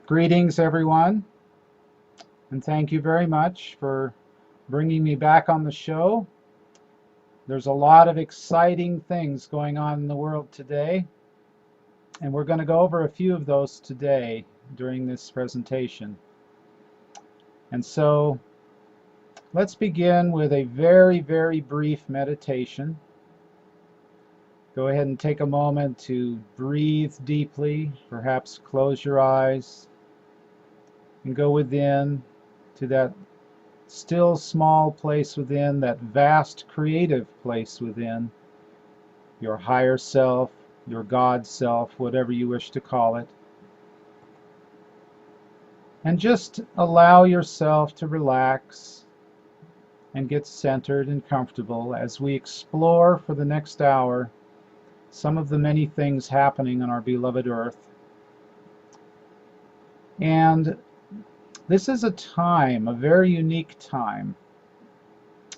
Greetings, everyone, and thank you very much for bringing me back on the show. There's a lot of exciting things going on in the world today, and we're going to go over a few of those today during this presentation. And so let's begin with a very, very brief meditation. Go ahead and take a moment to breathe deeply, perhaps close your eyes, and go within to that still small place within, that vast creative place within, your higher self, your God self, whatever you wish to call it. And just allow yourself to relax and get centered and comfortable as we explore for the next hour some of the many things happening on our beloved Earth. And this is a time, a very unique time.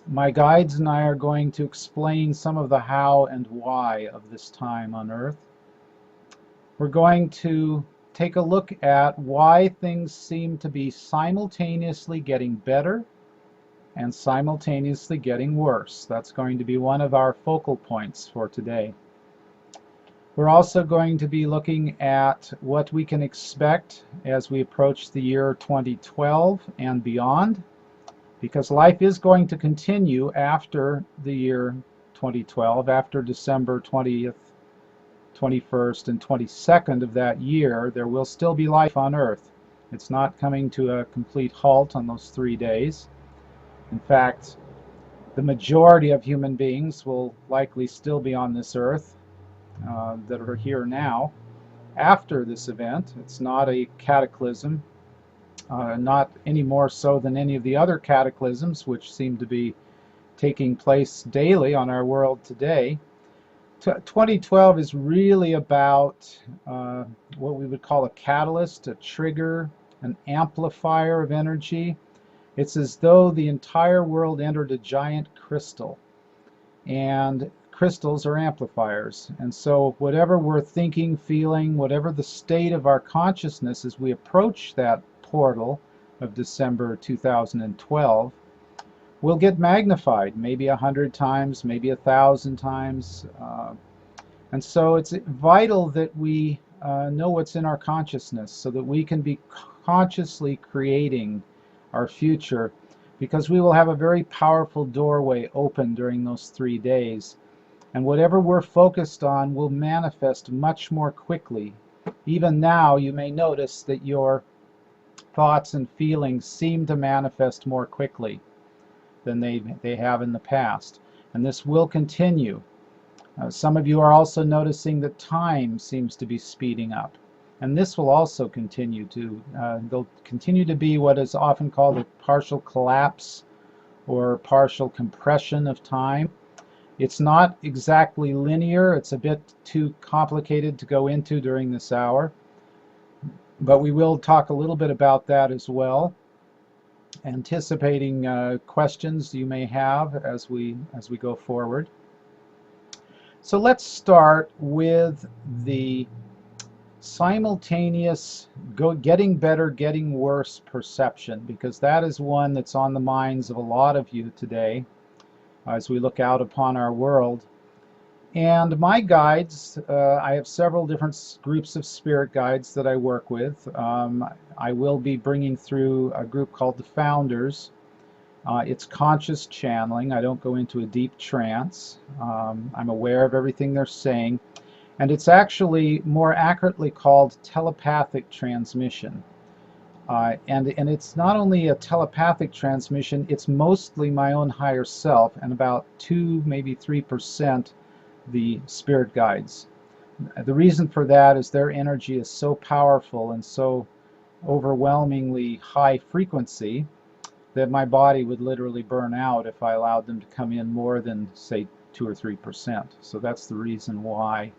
My guides and I are going to explain some of the how and why of this time on Earth. We're going to take a look at why things seem to be simultaneously getting better and simultaneously getting worse. That's going to be one of our focal points for today. We're also going to be looking at what we can expect as we approach the year 2012 and beyond, because life is going to continue after the year 2012, after December 20th, 21st, and 22nd of that year. There will still be life on Earth. It's not coming to a complete halt on those 3 days. In fact, the majority of human beings will likely still be on this Earth that are here now after this event. It's not a cataclysm, not any more so than any of the other cataclysms which seem to be taking place daily on our world today. 2012 is really about what we would call a catalyst, a trigger, an amplifier of energy. It's as though the entire world entered a giant crystal, and crystals are amplifiers. And so whatever we're thinking, feeling, whatever the state of our consciousness as we approach that portal of December 2012, will get magnified, maybe 100 times, maybe 1,000 times. And so it's vital that we know what's in our consciousness so that we can be consciously creating our future, because we will have a very powerful doorway open during those 3 days. And whatever we're focused on will manifest much more quickly. Even now, you may notice that your thoughts and feelings seem to manifest more quickly than they have in the past. And this will continue. Some of you are also noticing that time seems to be speeding up. And this will also continue to, there'll continue to be what is often called a partial collapse or partial compression of time. It's not exactly linear. It's a bit too complicated to go into during this hour, but we will talk a little bit about that as well, anticipating questions you may have as we go forward. So let's start with the simultaneous getting better, getting worse perception, because that is one that's on the minds of a lot of you today as we look out upon our world. And my guides, I have several different groups of spirit guides that I work with. I will be bringing through a group called the Founders. It's conscious channeling. I don't go into a deep trance. I'm aware of everything they're saying. And it's actually more accurately called telepathic transmission. And it's not only a telepathic transmission, it's mostly my own higher self and about 2, maybe 3% the spirit guides. The reason for that is their energy is so powerful and so overwhelmingly high frequency that my body would literally burn out if I allowed them to come in more than, say, 2 or 3%. So that's the reason why.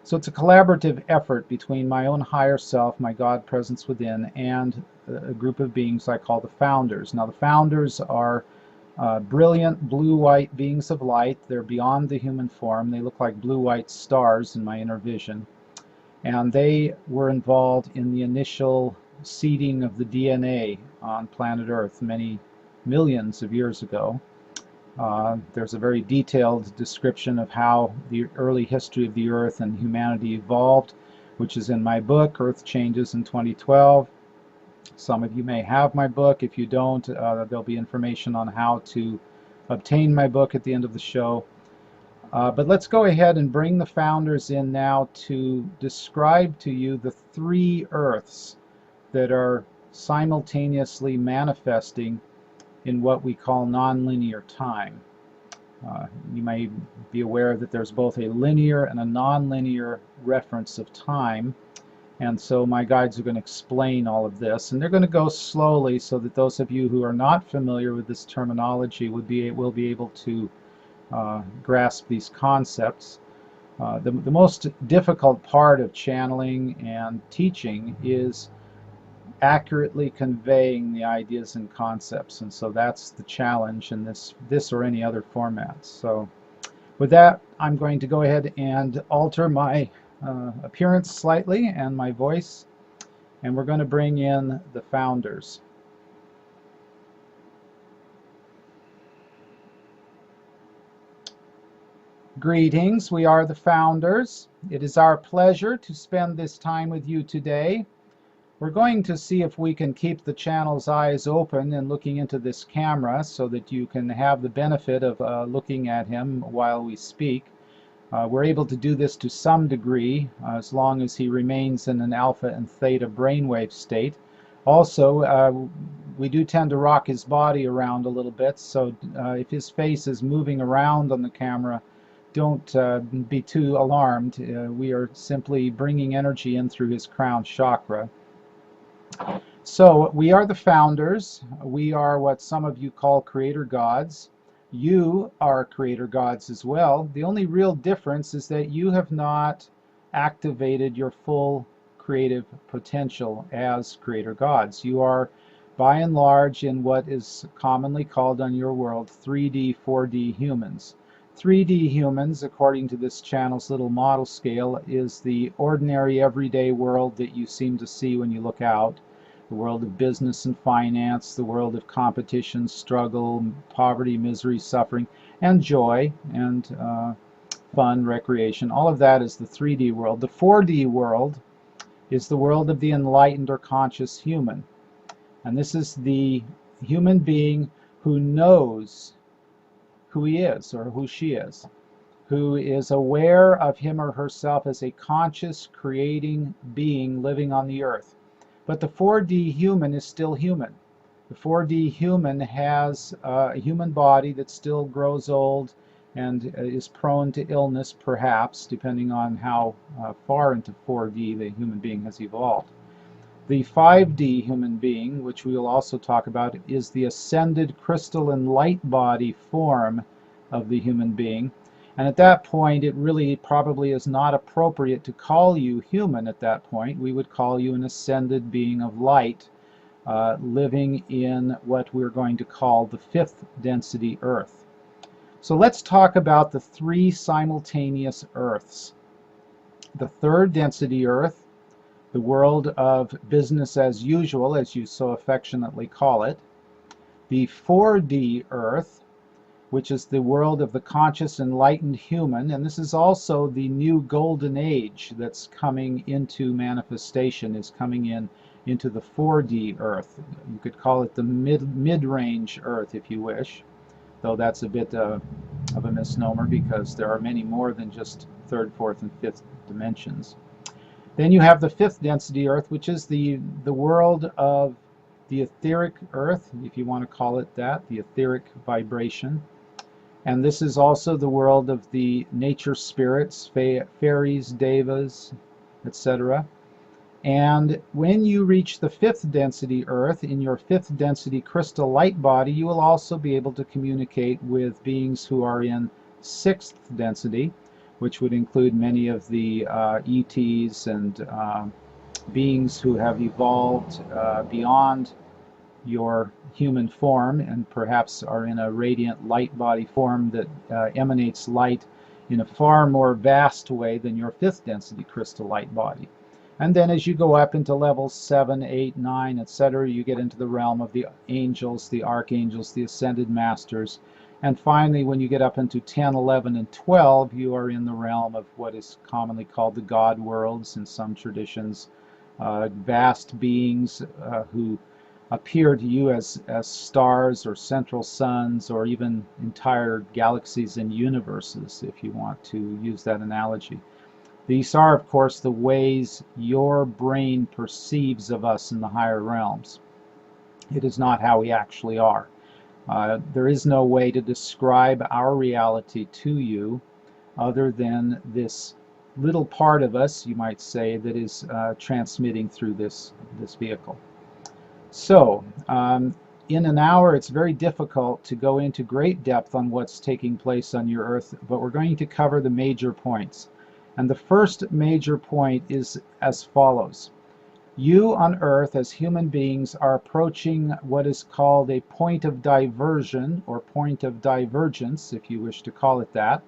So it's a collaborative effort between my own higher self, my God presence within, and a group of beings I call the Founders. Now the Founders are brilliant blue-white beings of light. They're beyond the human form. They look like blue-white stars in my inner vision. and they were involved in the initial seeding of the DNA on planet Earth many millions of years ago. There's a very detailed description of how the early history of the Earth and humanity evolved, which is in my book, Earth Changes in 2012. Some of you may have my book. If you don't, there'll be information on how to obtain my book at the end of the show. But let's go ahead and bring the founders in now to describe to you the three Earths that are simultaneously manifesting in what we call nonlinear time. You may be aware that there's both a linear and a nonlinear reference of time, and so my guides are going to explain all of this, and they're going to go slowly so that those of you who are not familiar with this terminology will be able to grasp these concepts. The most difficult part of channeling and teaching is accurately conveying the ideas and concepts, and so that's the challenge in this or any other format. So with that, I'm going to go ahead and alter my appearance slightly and my voice, and we're going to bring in the founders. Greetings, we are the founders. It is our pleasure to spend this time with you today. We're going to see if we can keep the channel's eyes open and looking into this camera so that you can have the benefit of looking at him while we speak. We're able to do this to some degree as long as he remains in an alpha and theta brainwave state. Also, we do tend to rock his body around a little bit, so if his face is moving around on the camera, don't be too alarmed. We are simply bringing energy in through his crown chakra. So we are the founders. We are what some of you call creator gods. You are creator gods as well. The only real difference is that you have not activated your full creative potential as creator gods. You are by and large in what is commonly called on your world 3D, 4D humans. 3D humans, according to this channel's little model scale, is the ordinary everyday world that you seem to see when you look out. The world of business and finance, the world of competition, struggle, poverty, misery, suffering, and joy, and fun, recreation. All of that is the 3D world. The 4D world is the world of the enlightened or conscious human. And this is the human being who knows who he is or who she is, who is aware of him or herself as a conscious, creating being living on the earth. But the 4D human is still human. The 4D human has a human body that still grows old and is prone to illness, perhaps, depending on how far into 4D the human being has evolved. The 5D human being, which we will also talk about, is the ascended crystalline light body form of the human being. And at that point, it really probably is not appropriate to call you human at that point. We would call you an ascended being of light, living in what we're going to call the 5th density Earth. So let's talk about the three simultaneous Earths. The 3rd density Earth, the world of business as usual, as you so affectionately call it. The 4D Earth, which is the world of the conscious enlightened human, and this is also the new golden age that's coming into manifestation, is coming into the 4D Earth. You could call it the mid-range Earth if you wish, though that's a bit of a misnomer because there are many more than just 3rd, 4th, and 5th dimensions. Then you have the 5th density Earth, which is the world of the etheric Earth, if you want to call it that, the etheric vibration. And this is also the world of the nature spirits, fairies, devas, etc. And when you reach the 5th density Earth, in your 5th density crystal light body, you will also be able to communicate with beings who are in 6th density, which would include many of the ETs and beings who have evolved beyond your human form and perhaps are in a radiant light body form that emanates light in a far more vast way than your 5th density crystal light body. And then as you go up into levels 7, 8, 9, etc., you get into the realm of the angels, the archangels, the ascended masters. And finally, when you get up into 10, 11, and 12, you are in the realm of what is commonly called the God worlds in some traditions, vast beings who appear to you as stars or central suns or even entire galaxies and universes, if you want to use that analogy. These are, of course, the ways your brain perceives of us in the higher realms. It is not how we actually are. There is no way to describe our reality to you other than this little part of us, you might say, that is transmitting through this vehicle. So, in an hour, it's very difficult to go into great depth on what's taking place on your Earth, but we're going to cover the major points. And the first major point is as follows. You on Earth, as human beings, are approaching what is called a point of diversion, or point of divergence, if you wish to call it that.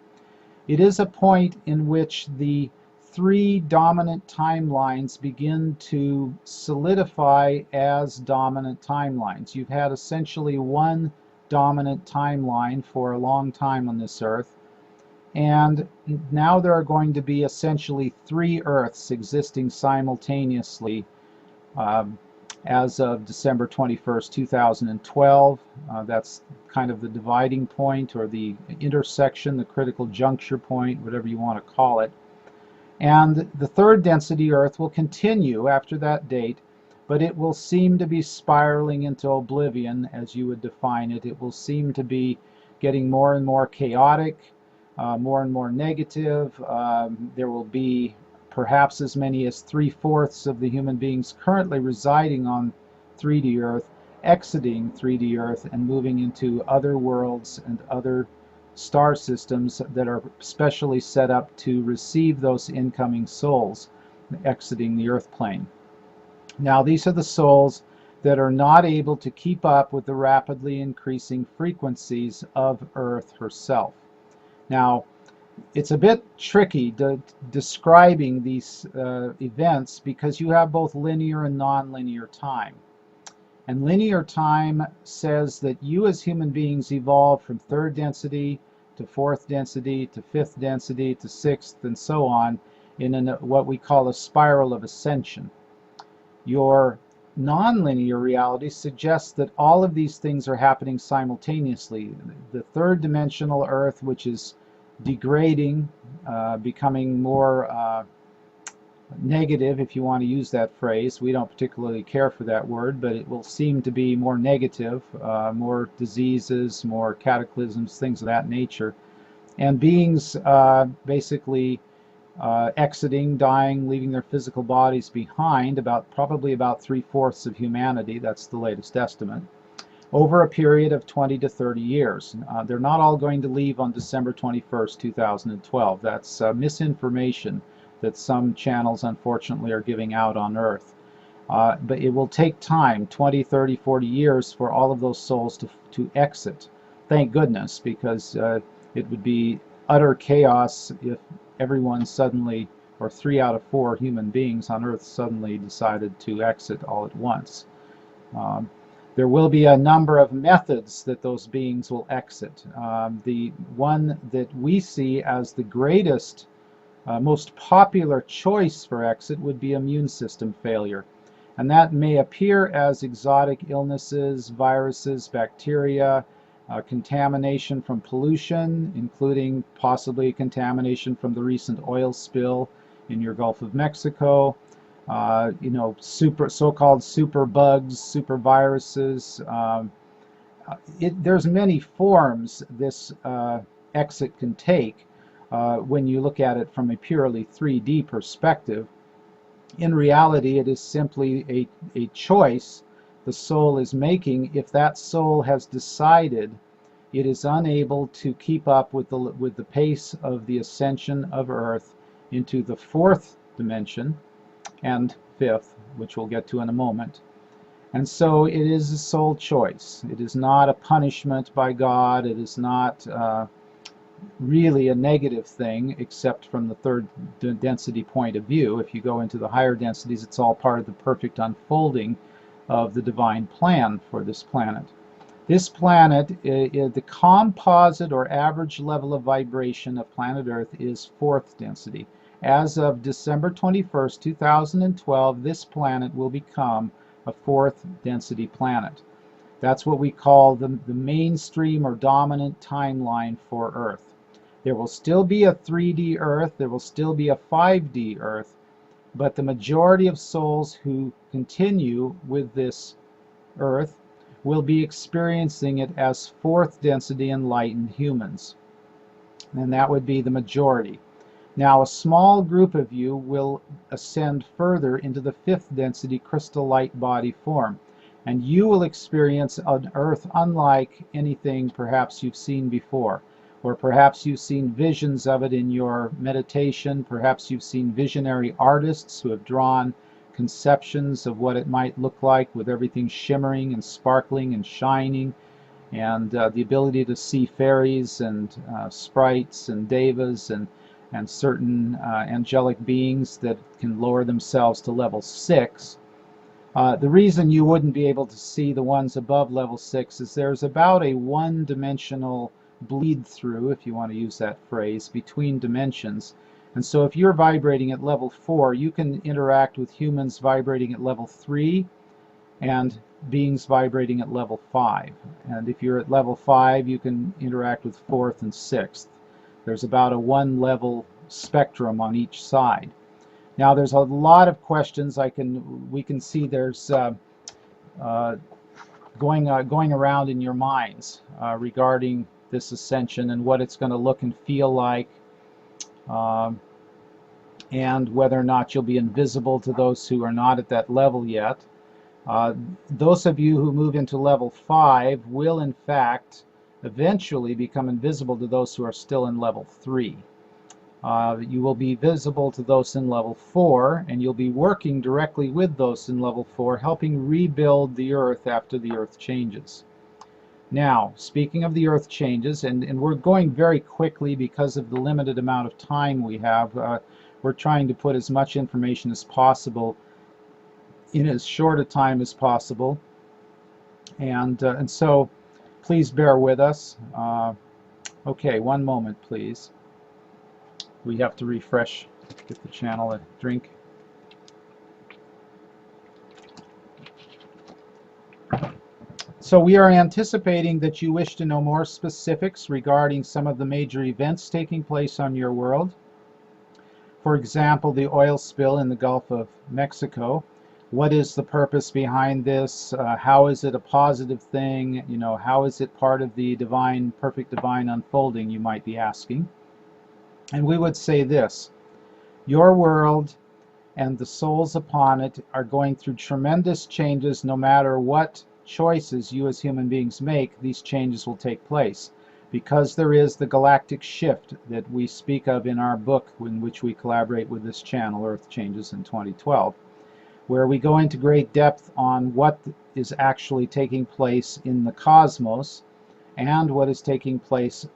It is a point in which the 3 dominant timelines begin to solidify as dominant timelines. You've had essentially one dominant timeline for a long time on this Earth, and now there are going to be essentially 3 Earths existing simultaneously as of December 21st, 2012. That's kind of the dividing point, or the intersection, the critical juncture point, whatever you want to call it. And the 3rd density Earth will continue after that date, but it will seem to be spiraling into oblivion, as you would define it. It will seem to be getting more and more chaotic, more and more negative. There will be perhaps as many as 3/4 of the human beings currently residing on 3D Earth exiting 3D Earth and moving into other worlds and other star systems that are specially set up to receive those incoming souls exiting the Earth plane. Now, these are the souls that are not able to keep up with the rapidly increasing frequencies of Earth herself. Now, it's a bit tricky describing these events because you have both linear and non-linear time. And linear time says that you as human beings evolve from 3rd density to 4th density to 5th density to 6th and so on in what we call a spiral of ascension. Your non-linear reality suggests that all of these things are happening simultaneously. The 3rd dimensional Earth, which is degrading, becoming more negative, if you want to use that phrase. We don't particularly care for that word, but it will seem to be more negative, more diseases, more cataclysms, things of that nature. And beings basically exiting, dying, leaving their physical bodies behind, probably about 3/4 of humanity, that's the latest estimate, over a period of 20 to 30 years. They're not all going to leave on December 21st, 2012. That's misinformation that some channels unfortunately are giving out on Earth. But it will take time, 20, 30, 40 years, for all of those souls to exit. Thank goodness, because it would be utter chaos if everyone suddenly, or 3 out of 4 human beings on Earth suddenly decided to exit all at once. There will be a number of methods that those beings will exit. The one that we see as the greatest, most popular choice for exit would be immune system failure. And that may appear as exotic illnesses, viruses, bacteria, contamination from pollution, including possibly contamination from the recent oil spill in your Gulf of Mexico, so-called super bugs, super viruses. There's many forms this exit can take when you look at it from a purely 3D perspective. In reality, it is simply a choice the soul is making. If that soul has decided it is unable to keep up with the pace of the ascension of Earth into the 4th dimension and 5th, which we'll get to in a moment. And so it is a soul choice. It is not a punishment by God. It is not really a negative thing, except from the third density point of view. If you go into the higher densities, it's all part of the perfect unfolding of the divine plan for this planet. This planet, the composite or average level of vibration of planet Earth is 4th density. As of December 21st, 2012, this planet will become a 4th density planet. That's what we call the mainstream or dominant timeline for Earth. There will still be a 3D Earth, there will still be a 5D Earth, but the majority of souls who continue with this Earth will be experiencing it as 4th density enlightened humans. And that would be the majority. Now, a small group of you will ascend further into the 5th density crystal light body form. And you will experience an Earth unlike anything perhaps you've seen before. Or perhaps you've seen visions of it in your meditation. Perhaps you've seen visionary artists who have drawn conceptions of what it might look like, with everything shimmering and sparkling and shining, and the ability to see fairies and sprites and devas and certain angelic beings that can lower themselves to level 6. The reason you wouldn't be able to see the ones above level 6 is there's about a one-dimensional bleed through, if you want to use that phrase, between dimensions. And so if you're vibrating at level 4, you can interact with humans vibrating at level 3 and beings vibrating at level 5. And if you're at level 5, you can interact with 4th and 6th. There's about a 1-level spectrum on each side. Now there's a lot of questions we can see there's going around in your minds regarding this ascension and what it's going to look and feel like, and whether or not you'll be invisible to those who are not at that level yet. Those of you who move into level 5 will in fact eventually become invisible to those who are still in level 3. You will be visible to those in level 4, and you'll be working directly with those in level 4, helping rebuild the Earth after the Earth changes. Now, speaking of the Earth changes, and we're going very quickly because of the limited amount of time we have, we're trying to put as much information as possible in as short a time as possible, and so please bear with us. Okay, one moment, please. We have to refresh, get the channel a drink. So we are anticipating that you wish to know more specifics regarding some of the major events taking place on your world. For example, the oil spill in the Gulf of Mexico. What is the purpose behind this? How is it a positive thing? You know, how is it part of the divine, perfect divine unfolding, you might be asking. And we would say this: your world and the souls upon it are going through tremendous changes. No matter what choices you as human beings make, these changes will take place. Because there is the Galactic Shift that we speak of in our book, in which we collaborate with this channel, Earth Changes in 2012, where we go into great depth on what is actually taking place in the cosmos and what is taking place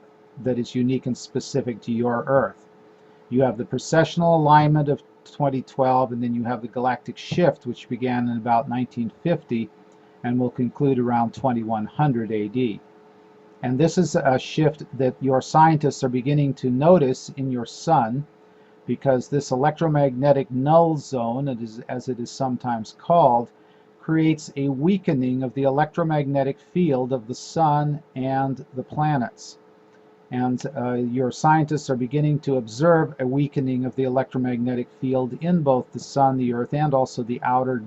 that is unique and specific to your Earth. You have the precessional alignment of 2012, and then you have the Galactic Shift, which began in about 1950 and will conclude around 2100 AD. And this is a shift that your scientists are beginning to notice in your sun, because this electromagnetic null zone, as it is sometimes called, creates a weakening of the electromagnetic field of the sun and the planets. And your scientists are beginning to observe a weakening of the electromagnetic field in both the sun, the Earth, and also the outer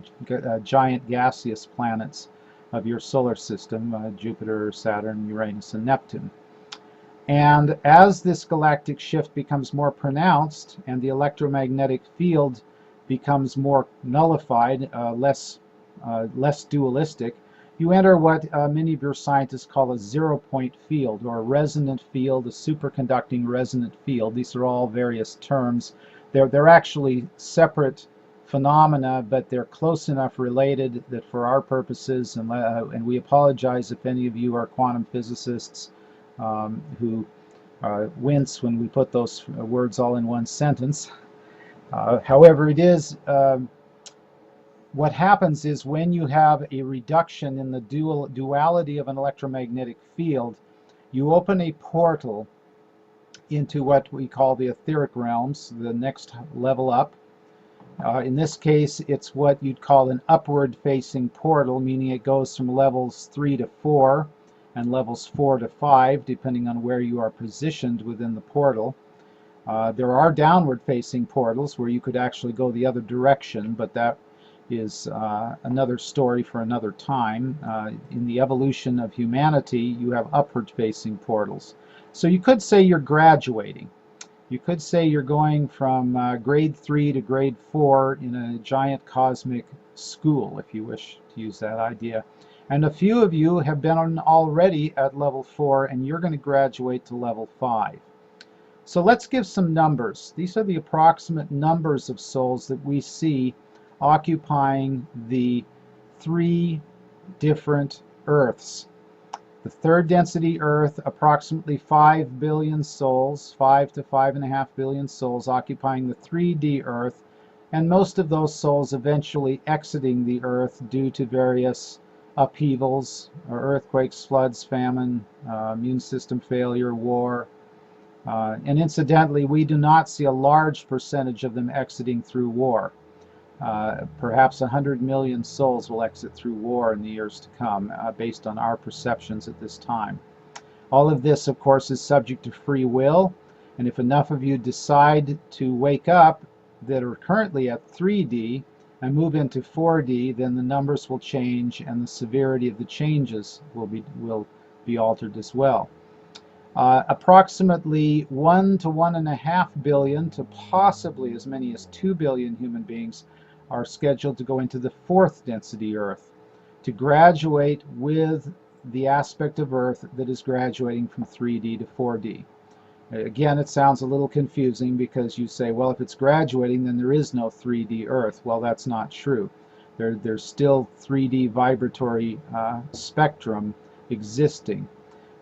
giant gaseous planets of your solar system, Jupiter, Saturn, Uranus, and Neptune. And as this galactic shift becomes more pronounced and the electromagnetic field becomes more nullified, less dualistic, you enter what many of your scientists call a zero-point field, or a resonant field, a superconducting resonant field. These are all various terms. They're actually separate phenomena, but they're close enough related that for our purposes, and we apologize if any of you are quantum physicists who wince when we put those words all in one sentence. However, it is what happens is when you have a reduction in the duality of an electromagnetic field, you open a portal into what we call the etheric realms, the next level up. In this case, it's what you'd call an upward-facing portal, meaning it goes from levels 3 to 4 and levels 4 to 5, depending on where you are positioned within the portal. There are downward-facing portals where you could actually go the other direction, but that is another story for another time. In the evolution of humanity, you have upward-facing portals. So you could say you're graduating. You could say you're going from grade 3 to grade 4 in a giant cosmic school, if you wish to use that idea. And a few of you have been already at level 4, and you're going to graduate to level 5. So let's give some numbers. These are the approximate numbers of souls that we see occupying the 3 different Earths. The third density Earth, approximately 5 billion souls, 5 to 5.5 billion souls occupying the 3D Earth, and most of those souls eventually exiting the Earth due to various upheavals, or earthquakes, floods, famine, immune system failure, war. And incidentally, we do not see a large percentage of them exiting through war. Perhaps 100 million souls will exit through war in the years to come, based on our perceptions at this time. All of this, of course, is subject to free will, and if enough of you decide to wake up that are currently at 3D and move into 4D, then the numbers will change and the severity of the changes will be altered as well. Approximately 1 to 1.5 billion to possibly as many as 2 billion human beings are scheduled to go into the 4th density Earth, to graduate with the aspect of Earth that is graduating from 3D to 4D. Again, it sounds a little confusing because you say, well, if it's graduating, then there is no 3D Earth. Well, that's not true. There's still 3D vibratory spectrum existing.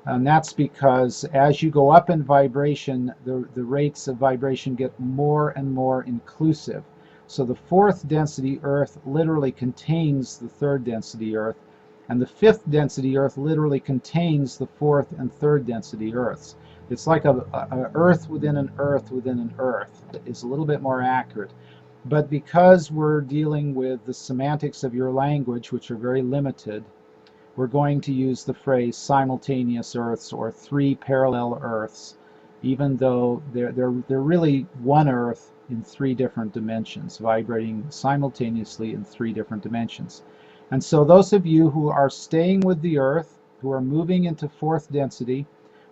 And that's because as you go up in vibration, the rates of vibration get more and more inclusive. So the 4th density Earth literally contains the 3rd density Earth, and the 5th density Earth literally contains the 4th and 3rd density Earths. It's like a Earth within an Earth within an Earth. It's a little bit more accurate. But because we're dealing with the semantics of your language, which are very limited, we're going to use the phrase simultaneous Earths or 3 parallel Earths, even though they're really one Earth in 3 different dimensions, vibrating simultaneously in 3 different dimensions. And so those of you who are staying with the Earth, who are moving into 4th density,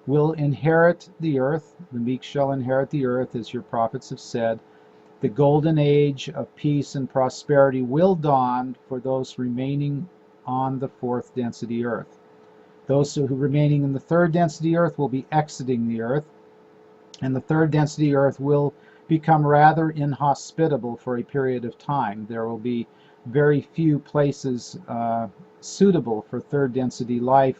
will inherit the Earth. The meek shall inherit the Earth, as your prophets have said. The golden age of peace and prosperity will dawn for those remaining on the 4th density Earth. Those who are remaining in the 3rd density Earth will be exiting the Earth, and the 3rd density Earth will become rather inhospitable for a period of time. There will be very few places suitable for 3rd density life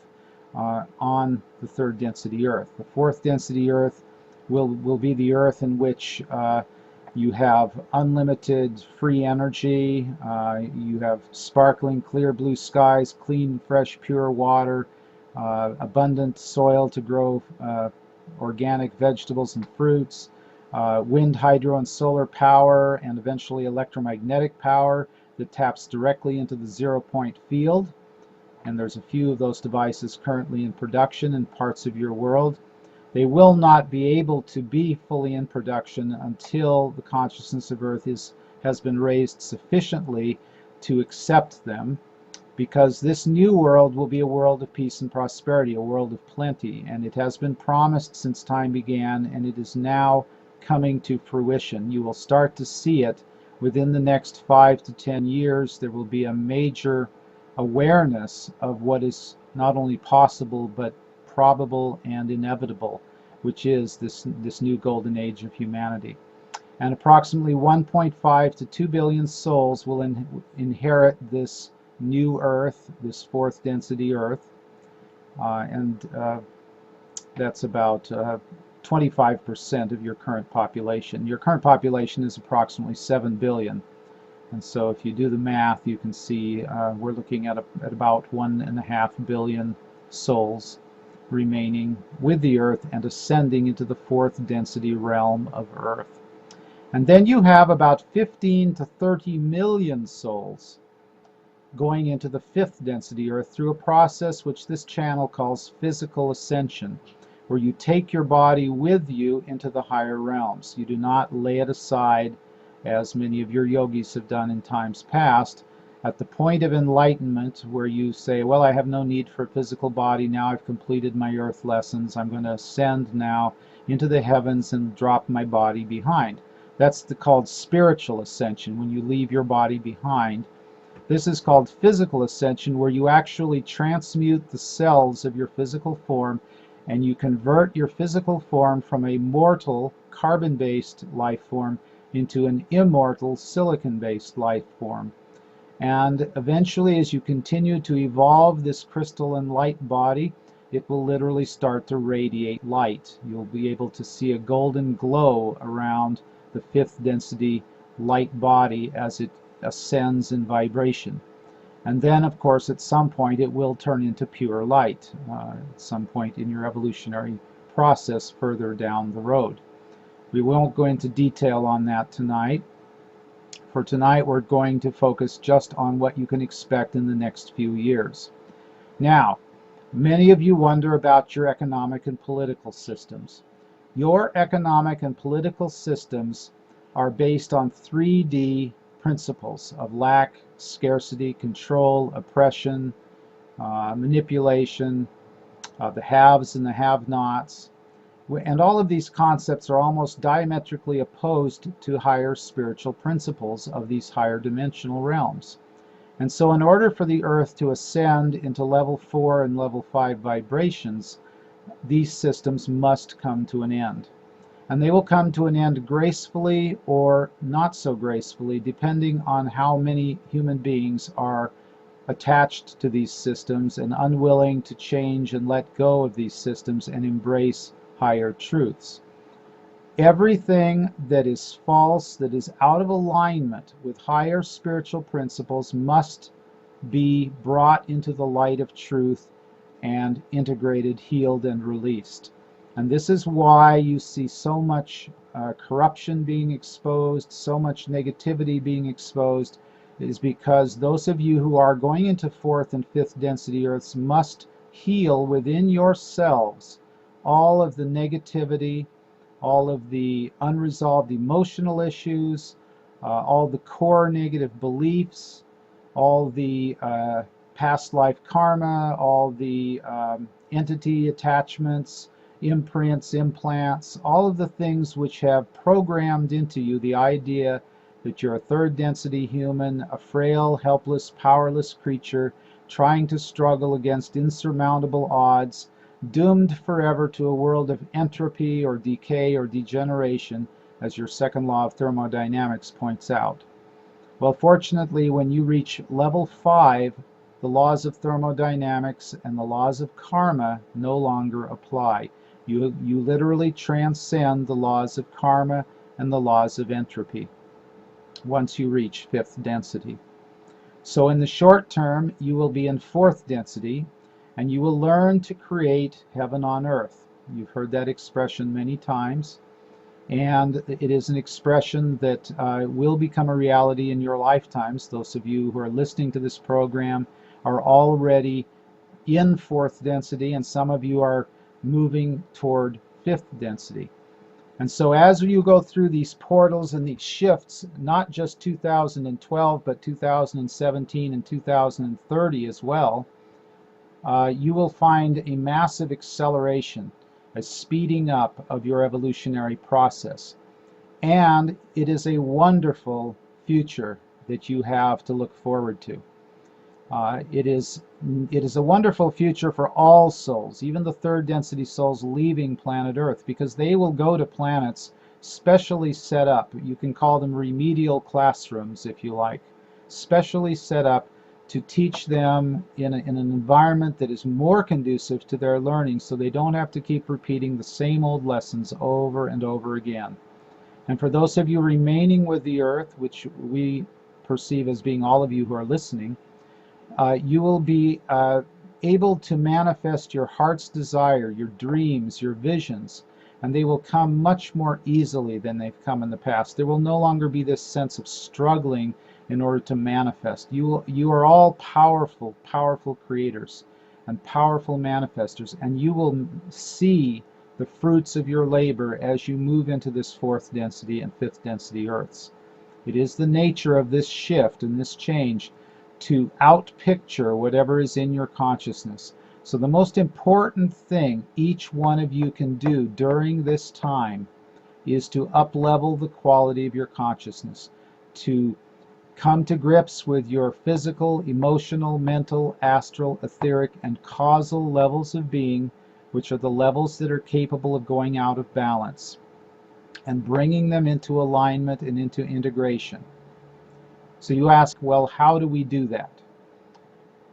on the 3rd density Earth. The 4th density Earth will be the Earth in which you have unlimited free energy, you have sparkling clear blue skies, clean, fresh, pure water, abundant soil to grow organic vegetables and fruits, wind, hydro, and solar power, and eventually electromagnetic power that taps directly into the 0-point field. And there's a few of those devices currently in production in parts of your world. They will not be able to be fully in production until the consciousness of Earth has been raised sufficiently to accept them, because this new world will be a world of peace and prosperity, a world of plenty, and it has been promised since time began, and it is now coming to fruition. You will start to see it within the next 5 to 10 years. There will be a major awareness of what is not only possible but probable and inevitable, which is this new golden age of humanity. And approximately 1.5 to 2 billion souls will inherit this new Earth, this 4th density Earth, and that's about 25% of your current population. Your current population is approximately 7 billion. And so if you do the math, you can see we're looking at about 1.5 billion souls remaining with the Earth and ascending into the fourth density realm of Earth. And then you have about 15 to 30 million souls going into the fifth density Earth through a process which this channel calls physical ascension, where you take your body with you into the higher realms. You do not lay it aside, as many of your yogis have done in times past, at the point of enlightenment where you say, well, I have no need for a physical body, now I've completed my earth lessons, I'm going to ascend now into the heavens and drop my body behind. That's called spiritual ascension, when you leave your body behind. This is called physical ascension, where you actually transmute the cells of your physical form and you convert your physical form from a mortal carbon-based life form into an immortal silicon-based life form. And eventually, as you continue to evolve this crystalline light body, it will literally start to radiate light. You'll be able to see a golden glow around the fifth density light body as it ascends in vibration. And then, of course, at some point it will turn into pure light, at some point in your evolutionary process further down the road. We won't go into detail on that tonight. For tonight, we're going to focus just on what you can expect in the next few years. Now, many of you wonder about your economic and political systems. Your economic and political systems are based on 3D principles of lack, scarcity, control, oppression, manipulation, the haves and the have-nots. And all of these concepts are almost diametrically opposed to higher spiritual principles of these higher dimensional realms. And so in order for the Earth to ascend into level 4 and level 5 vibrations, these systems must come to an end. And they will come to an end gracefully or not so gracefully, depending on how many human beings are attached to these systems and unwilling to change and let go of these systems and embrace higher truths. Everything that is false, that is out of alignment with higher spiritual principles, must be brought into the light of truth and integrated, healed, and released. And this is why you see so much corruption being exposed, so much negativity being exposed, is because those of you who are going into fourth and fifth density Earths must heal within yourselves all of the negativity, all of the unresolved emotional issues, all the core negative beliefs, all the past life karma, all the entity attachments, imprints, implants, all of the things which have programmed into you the idea that you're a third density human, a frail, helpless, powerless creature trying to struggle against insurmountable odds, doomed forever to a world of entropy or decay or degeneration, as your second law of thermodynamics points out. Well, fortunately, when you reach level 5, the laws of thermodynamics and the laws of karma no longer apply. You literally transcend the laws of karma and the laws of entropy once you reach fifth density. So in the short term, you will be in fourth density, and you will learn to create heaven on earth. You've heard that expression many times, and it is an expression that will become a reality in your lifetimes. Those of you who are listening to this program are already in fourth density, and some of you are moving toward fifth density. And so as you go through these portals and these shifts, not just 2012, but 2017 and 2030 as well, you will find a massive acceleration, a speeding up of your evolutionary process. And it is a wonderful future that you have to look forward to. It is a wonderful future for all souls, even the third density souls leaving planet Earth, because they will go to planets specially set up. You can call them remedial classrooms, if you like, specially set up to teach them in an environment that is more conducive to their learning, so they don't have to keep repeating the same old lessons over and over again. And for those of you remaining with the earth, which we perceive as being all of you who are listening, you will be able to manifest your heart's desire, your dreams, your visions, and they will come much more easily than they've come in the past. There will no longer be this sense of struggling in order to manifest. You are all powerful, powerful creators and powerful manifestors, and you will see the fruits of your labor as you move into this 4th density and 5th density earths. It is the nature of this shift and this change to outpicture whatever is in your consciousness. So the most important thing each one of you can do during this time is to uplevel the quality of your consciousness, to come to grips with your physical, emotional, mental, astral, etheric, and causal levels of being, which are the levels that are capable of going out of balance, and bringing them into alignment and into integration. So you ask, well, how do we do that?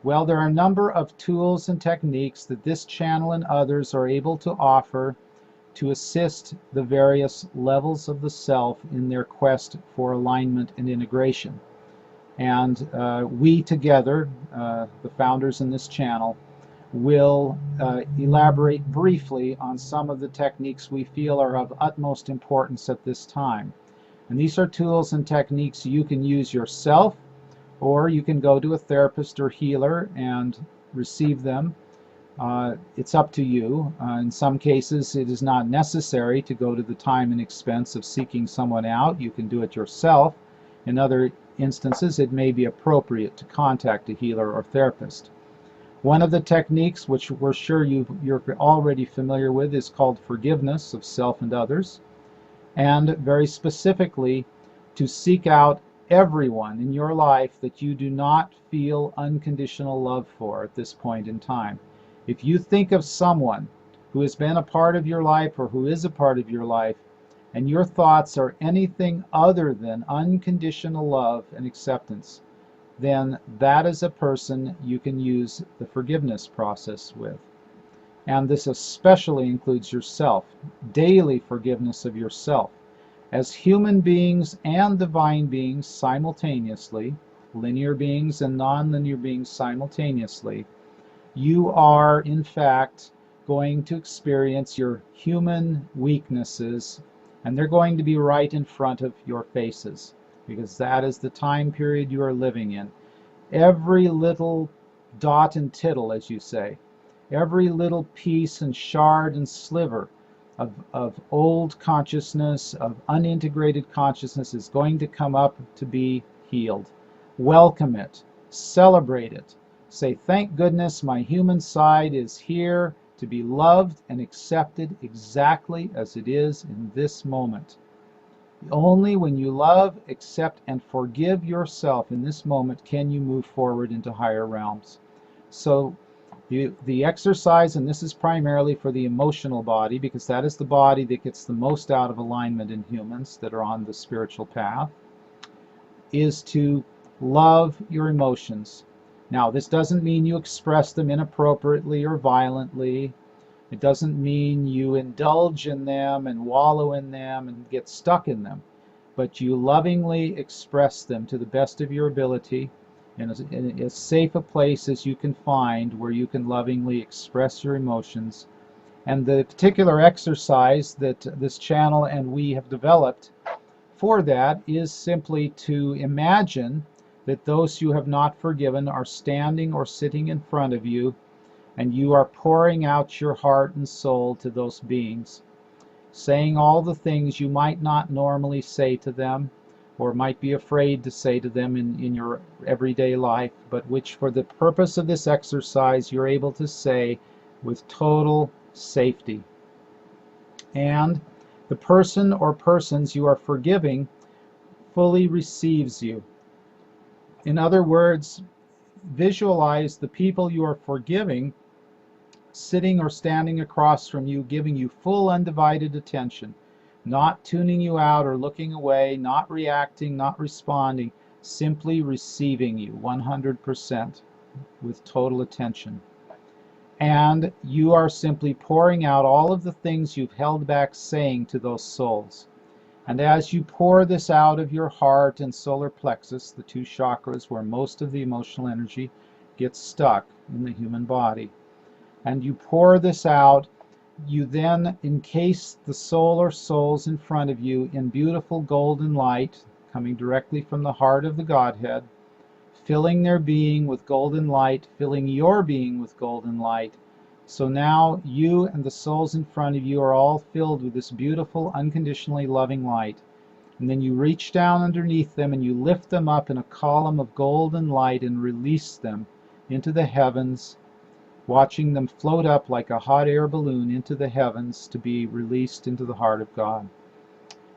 Well, there are a number of tools and techniques that this channel and others are able to offer to assist the various levels of the self in their quest for alignment and integration. And we together, the founders in this channel, will elaborate briefly on some of the techniques we feel are of utmost importance at this time. And these are tools and techniques you can use yourself, or you can go to a therapist or healer and receive them. It's up to you. In some cases, it is not necessary to go to the time and expense of seeking someone out. You can do it yourself. In other instances, it may be appropriate to contact a healer or therapist. One of the techniques, which we're sure you're already familiar with, is called forgiveness of self and others, and very specifically to seek out everyone in your life that you do not feel unconditional love for at this point in time. If you think of someone who has been a part of your life or who is a part of your life, and your thoughts are anything other than unconditional love and acceptance, then that is a person you can use the forgiveness process with. And this especially includes yourself, daily forgiveness of yourself. As human beings and divine beings simultaneously, linear beings and non-linear beings simultaneously, you are in fact going to experience your human weaknesses, and they're going to be right in front of your faces, because that is the time period you are living in. Every little dot and tittle, as you say, every little piece and shard and sliver of old consciousness, of unintegrated consciousness, is going to come up to be healed. Welcome it. Celebrate it. Say, thank goodness my human side is here to be loved and accepted exactly as it is in this moment. Only when you love, accept, and forgive yourself in this moment can you move forward into higher realms. So the exercise, and this is primarily for the emotional body, because that is the body that gets the most out of alignment in humans that are on the spiritual path, is to love your emotions. Now, this doesn't mean you express them inappropriately or violently. It doesn't mean you indulge in them and wallow in them and get stuck in them, but you lovingly express them to the best of your ability in as safe a place as you can find where you can lovingly express your emotions. And the particular exercise that this channel and we have developed for that is simply to imagine that those you have not forgiven are standing or sitting in front of you, and you are pouring out your heart and soul to those beings, saying all the things you might not normally say to them, or might be afraid to say to them in your everyday life, but which for the purpose of this exercise you're able to say with total safety. And the person or persons you are forgiving fully receives you. In other words, visualize the people you are forgiving sitting or standing across from you, giving you full undivided attention, not tuning you out or looking away, not reacting, not responding, simply receiving you 100% with total attention. And you are simply pouring out all of the things you've held back saying to those souls. And as you pour this out of your heart and solar plexus, the two chakras where most of the emotional energy gets stuck in the human body, and you pour this out, you then encase the soul or souls in front of you in beautiful golden light coming directly from the heart of the Godhead, filling their being with golden light, filling your being with golden light. So now you and the souls in front of you are all filled with this beautiful, unconditionally loving light. And then you reach down underneath them and you lift them up in a column of golden light and release them into the heavens, watching them float up like a hot air balloon into the heavens to be released into the heart of God.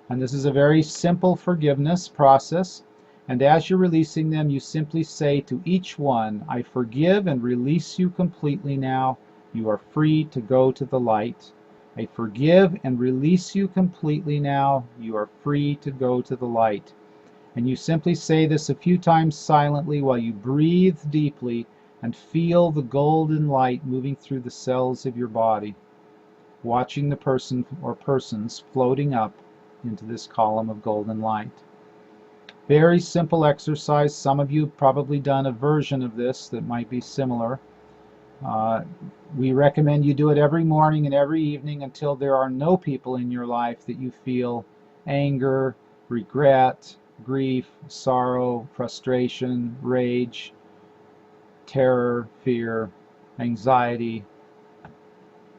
And this is a very simple forgiveness process. And as you're releasing them, you simply say to each one, I forgive and release you completely now. You are free to go to the light. I forgive and release you completely now. You are free to go to the light. And you simply say this a few times silently while you breathe deeply and feel the golden light moving through the cells of your body, watching the person or persons floating up into this column of golden light. Very simple exercise. Some of you have probably done a version of this that might be similar. We recommend you do it every morning and every evening until there are no people in your life that you feel anger, regret, grief, sorrow, frustration, rage, terror, fear, anxiety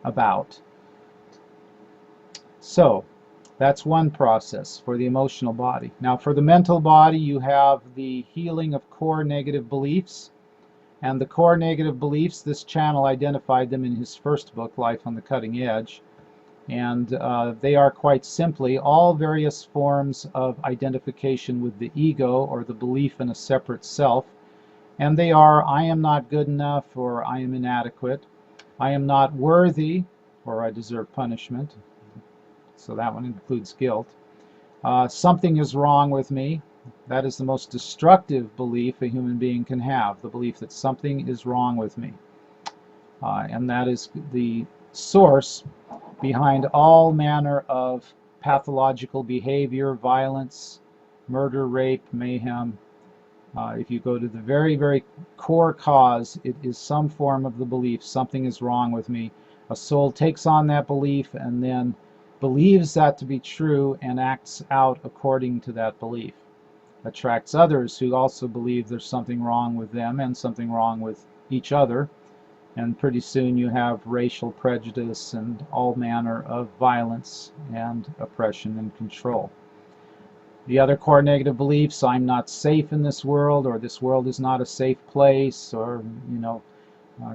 about. So that's one process for the emotional body. Now for the mental body, you have the healing of core negative beliefs. And the core negative beliefs, this channel identified them in his first book, Life on the Cutting Edge. And they are quite simply all various forms of identification with the ego or the belief in a separate self. And they are, I am not good enough, or I am inadequate. I am not worthy, or I deserve punishment. So that one includes guilt. Something is wrong with me. That is the most destructive belief a human being can have, the belief that something is wrong with me. And that is the source behind all manner of pathological behavior, violence, murder, rape, mayhem. If you go to the very, very core cause, it is some form of the belief, something is wrong with me. A soul takes on that belief and then believes that to be true and acts out according to that belief. Attracts others who also believe there's something wrong with them and something wrong with each other. And pretty soon you have racial prejudice and all manner of violence and oppression and control. The other core negative beliefs, I'm not safe in this world, or this world is not a safe place, or,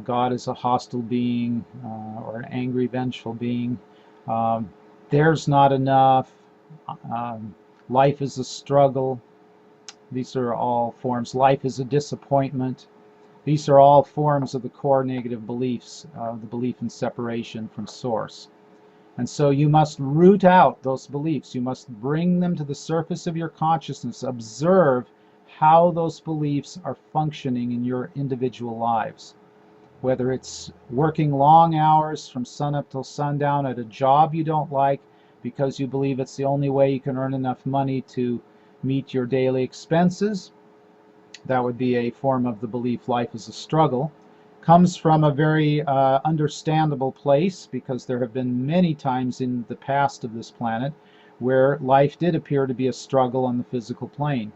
God is a hostile being, or an angry, vengeful being. There's not enough. Life is a struggle. These are all forms. Life is a disappointment. These are all forms of the core negative beliefs, the belief in separation from Source. And so you must root out those beliefs. You must bring them to the surface of your consciousness. Observe how those beliefs are functioning in your individual lives. Whether it's working long hours from sunup till sundown at a job you don't like because you believe it's the only way you can earn enough money to meet your daily expenses. That would be a form of the belief life is a struggle. Comes from a very understandable place, because there have been many times in the past of this planet where life did appear to be a struggle on the physical plane.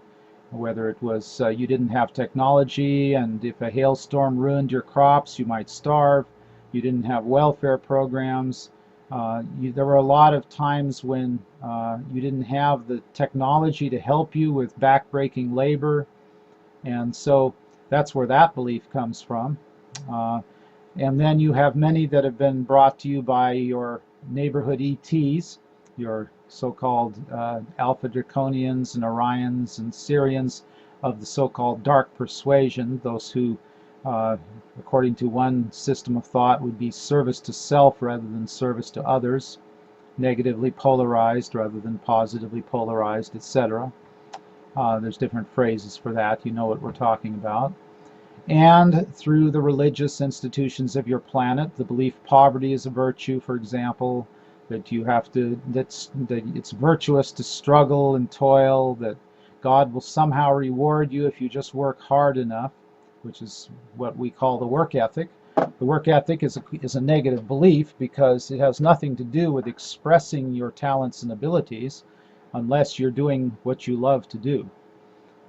Whether it was you didn't have technology, and if a hailstorm ruined your crops, you might starve. You didn't have welfare programs. There were a lot of times when you didn't have the technology to help you with backbreaking labor. And so that's where that belief comes from. And then you have many that have been brought to you by your neighborhood ETs, your so-called Alpha Draconians and Orions and Syrians of the so-called dark persuasion, those who, according to one system of thought, would be service to self rather than service to others, negatively polarized rather than positively polarized, etc. There's different phrases for that. You know what we're talking about. And through the religious institutions of your planet, the belief poverty is a virtue, for example, that you have to, that it's virtuous to struggle and toil, that God will somehow reward you if you just work hard enough, which is what we call the work ethic. The work ethic is a negative belief because it has nothing to do with expressing your talents and abilities unless you're doing what you love to do.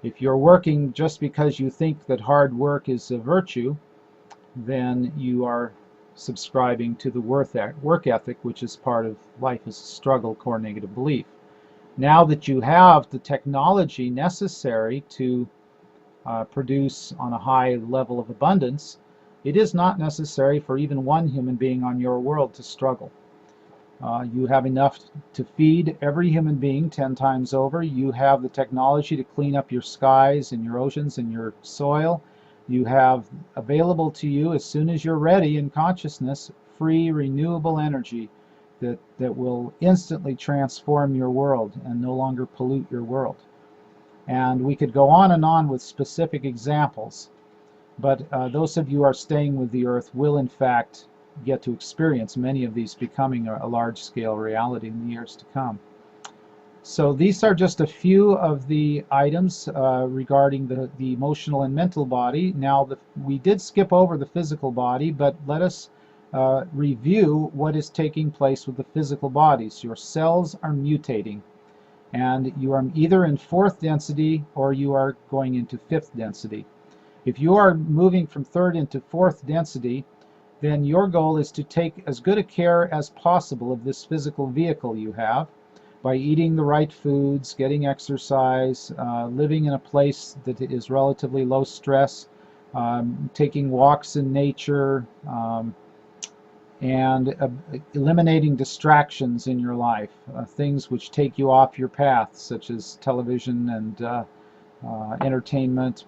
If you're working just because you think that hard work is a virtue, then you are subscribing to the work ethic, which is part of life as a struggle, core negative belief. Now that you have the technology necessary to produce on a high level of abundance, it is not necessary for even one human being on your world to struggle. You have enough to feed every human being 10 times over. You have the technology to clean up your skies and your oceans and your soil. You have available to you, as soon as you're ready in consciousness, free renewable energy that will instantly transform your world and no longer pollute your world. And we could go on and on with specific examples, but those of you who are staying with the Earth will in fact get to experience many of these becoming a large-scale reality in the years to come. So these are just a few of the items regarding the emotional and mental body. Now, we did skip over the physical body, but let us review what is taking place with the physical bodies. Your cells are mutating, and you are either in 4th density or you are going into 5th density. If you are moving from 3rd into 4th density, then your goal is to take as good a care as possible of this physical vehicle you have by eating the right foods, getting exercise, living in a place that is relatively low stress, taking walks in nature, and eliminating distractions in your life, things which take you off your path, such as television and entertainment.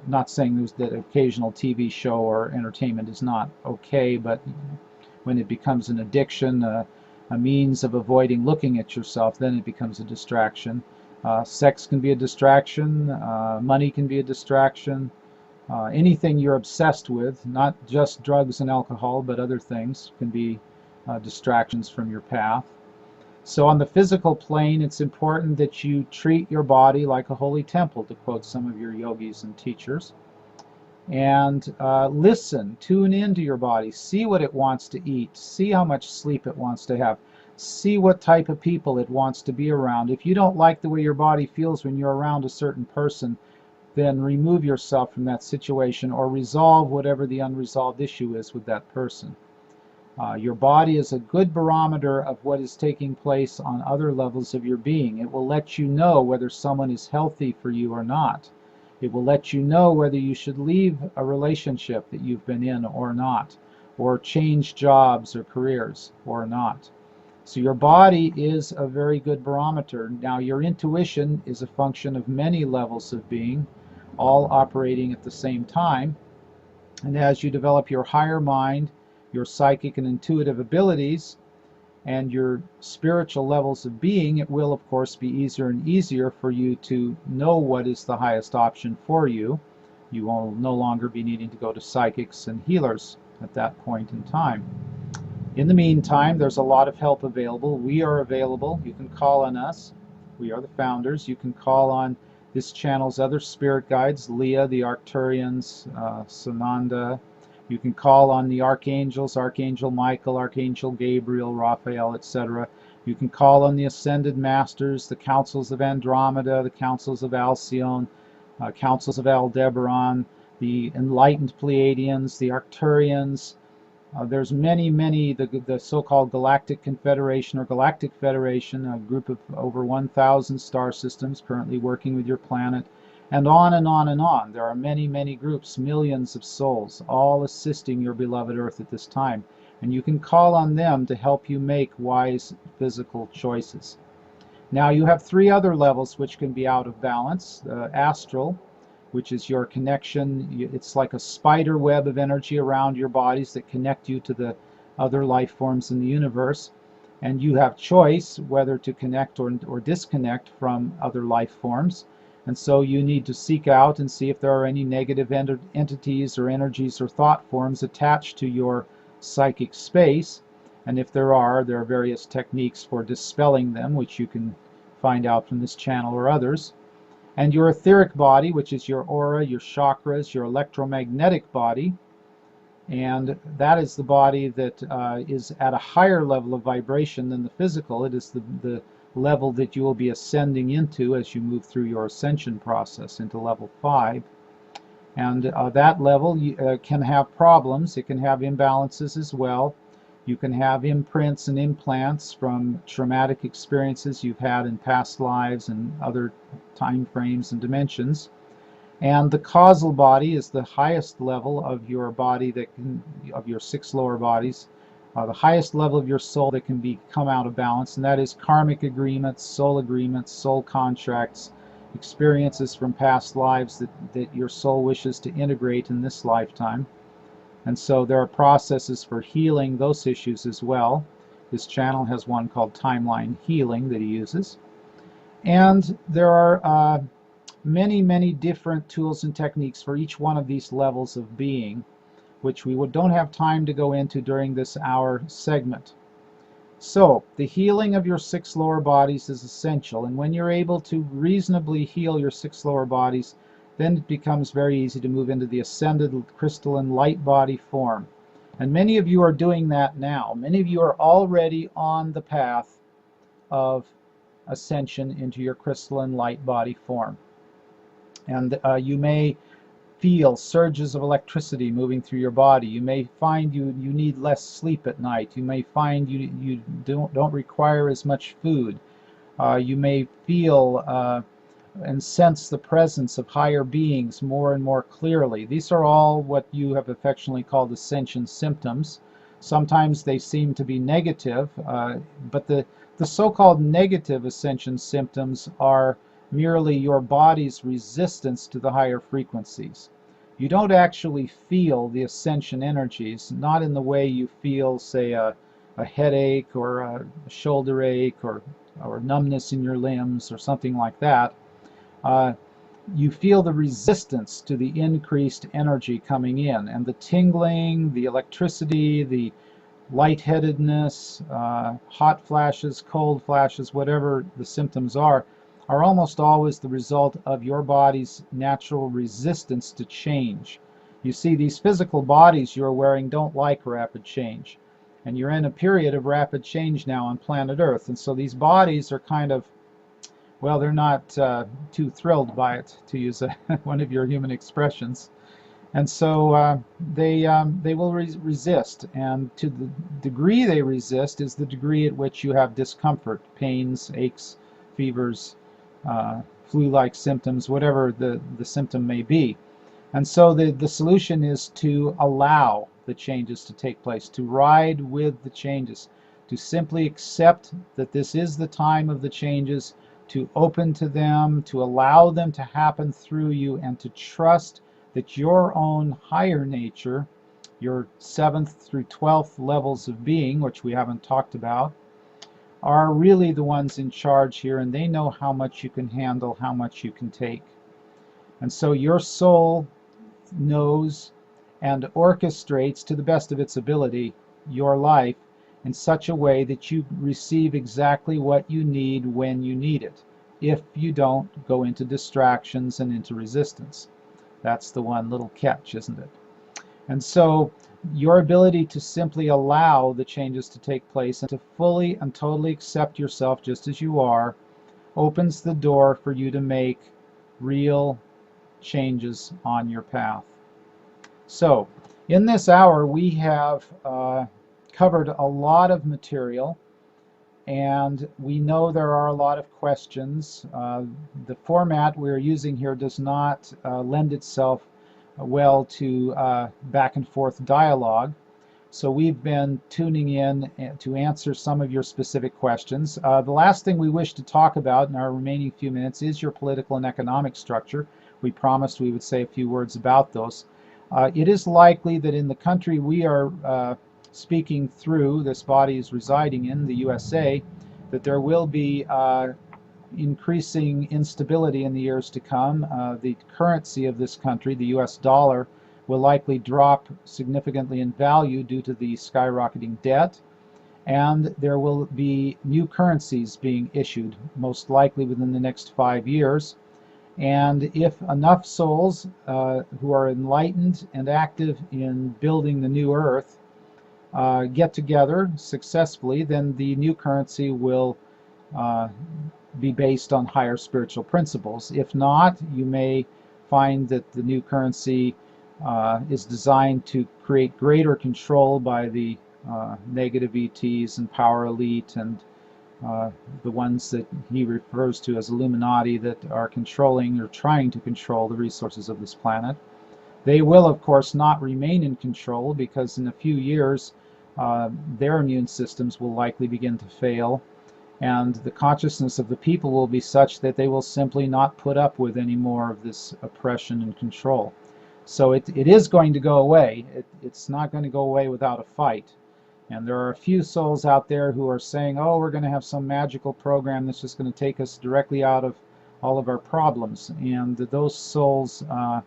Not saying that occasional TV show or entertainment is not okay, but when it becomes an addiction, a means of avoiding looking at yourself, then it becomes a distraction. Sex can be a distraction, money can be a distraction, anything you're obsessed with, not just drugs and alcohol, but other things can be distractions from your path. So on the physical plane, it's important that you treat your body like a holy temple, to quote some of your yogis and teachers. And listen, tune into your body, see what it wants to eat, see how much sleep it wants to have, see what type of people it wants to be around. If you don't like the way your body feels when you're around a certain person, then remove yourself from that situation or resolve whatever the unresolved issue is with that person. Your body is a good barometer of what is taking place on other levels of your being. It will let you know whether someone is healthy for you or not. It will let you know whether you should leave a relationship that you've been in or not, or change jobs or careers or not. So your body is a very good barometer. Now, your intuition is a function of many levels of being, all operating at the same time. And as you develop your higher mind, your psychic and intuitive abilities, and your spiritual levels of being, it will of course be easier and easier for you to know what is the highest option for you. You will no longer be needing to go to psychics and healers at that point in time. In the meantime, there's a lot of help available. We are available. You can call on us. We are the founders. You can call on this channel's other spirit guides, Leah, the Arcturians, Sananda. You can call on the archangels, Archangel Michael, Archangel Gabriel, Raphael, etc. You can call on the ascended masters, the councils of Andromeda, the councils of Alcyone, councils of Aldebaran, the enlightened Pleiadians, the Arcturians. There's many, the so-called Galactic Confederation or Galactic Federation, a group of over 1,000 star systems currently working with your planet, and on and on and on. There are many groups, millions of souls, all assisting your beloved Earth at this time. And you can call on them to help you make wise physical choices. Now you have 3 other levels which can be out of balance. Astral, which is your connection. It's like a spider web of energy around your bodies that connect you to the other life forms in the universe. And you have choice whether to connect or disconnect from other life forms. And so you need to seek out and see if there are any negative entities or energies or thought forms attached to your psychic space. And if there are various techniques for dispelling them, which you can find out from this channel or others. And your etheric body, which is your aura, your chakras, your electromagnetic body. And that is the body that is at a higher level of vibration than the physical. It is the level that you will be ascending into as you move through your ascension process into level 5. And that level can have problems. It can have imbalances as well. You can have imprints and implants from traumatic experiences you've had in past lives and other time frames and dimensions. And the causal body is the highest level of your body of your 6 lower bodies, the highest level of your soul that can come out of balance, and that is karmic agreements, soul contracts, experiences from past lives that your soul wishes to integrate in this lifetime. And so there are processes for healing those issues as well. This channel has one called Timeline Healing that he uses. And there are many, many different tools and techniques for each one of these levels of being, which we don't have time to go into during this hour segment. So, the healing of your 6 lower bodies is essential, and when you're able to reasonably heal your 6 lower bodies, then it becomes very easy to move into the ascended crystalline light body form. And many of you are doing that now. Many of you are already on the path of ascension into your crystalline light body form. And you may feel surges of electricity moving through your body. You may find you need less sleep at night. You may find you don't require as much food. You may feel and sense the presence of higher beings more and more clearly. These are all what you have affectionately called ascension symptoms. Sometimes they seem to be negative, but the so-called negative ascension symptoms are merely your body's resistance to the higher frequencies. You don't actually feel the ascension energies, not in the way you feel, say, a headache or a shoulder ache or numbness in your limbs or something like that. You feel the resistance to the increased energy coming in, and the tingling, the electricity, the lightheadedness, hot flashes, cold flashes, whatever the symptoms are almost always the result of your body's natural resistance to change. You see, these physical bodies you're wearing don't like rapid change. And you're in a period of rapid change now on planet Earth. And so these bodies are kind of, well, they're not too thrilled by it, to use one of your human expressions. And so they will resist. And to the degree they resist is the degree at which you have discomfort, pains, aches, fevers, flu-like symptoms, whatever the symptom may be. And so the solution is to allow the changes to take place, to ride with the changes, to simply accept that this is the time of the changes, to open to them, to allow them to happen through you, and to trust that your own higher nature, your 7th through 12th levels of being, which we haven't talked about, are really the ones in charge here, and they know how much you can handle, how much you can take. And so your soul knows and orchestrates to the best of its ability your life in such a way that you receive exactly what you need when you need it, if you don't go into distractions and into resistance. That's the one little catch, isn't it? And so your ability to simply allow the changes to take place and to fully and totally accept yourself just as you are opens the door for you to make real changes on your path. So in this hour we have covered a lot of material, and we know there are a lot of questions. The format we're using here does not lend itself well to back and forth dialogue. So we've been tuning in to answer some of your specific questions. The last thing we wish to talk about in our remaining few minutes is your political and economic structure. We promised we would say a few words about those. It is likely that in the country we are speaking through, this body is residing in, the USA, that there will be increasing instability in the years to come. The currency of this country, the US dollar, will likely drop significantly in value due to the skyrocketing debt. And there will be new currencies being issued, most likely within the next 5 years. And if enough souls who are enlightened and active in building the new earth get together successfully, then the new currency will be based on higher spiritual principles. If not, you may find that the new currency is designed to create greater control by the negative ETs and power elite and the ones that he refers to as Illuminati that are controlling or trying to control the resources of this planet. They will, of course, not remain in control because in a few years their immune systems will likely begin to fail, and the consciousness of the people will be such that they will simply not put up with any more of this oppression and control. So it is going to go away. It's not going to go away without a fight. And there are a few souls out there who are saying, oh, we're going to have some magical program that's just going to take us directly out of all of our problems. And those souls are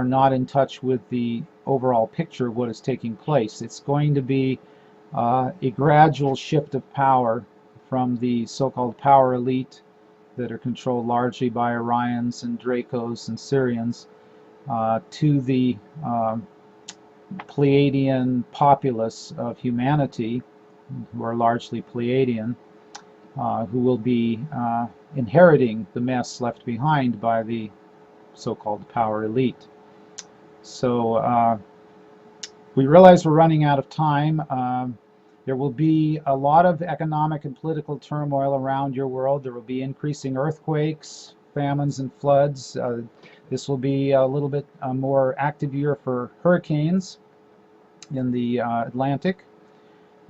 not in touch with the overall picture of what is taking place. It's going to be a gradual shift of power from the so-called power elite that are controlled largely by Orions and Dracos and Syrians to the Pleiadian populace of humanity, who are largely Pleiadian, who will be inheriting the mess left behind by the so-called power elite. So we realize we're running out of time. There will be a lot of economic and political turmoil around your world. There will be increasing earthquakes, famines, and floods. This will be a little bit more active year for hurricanes in the Atlantic.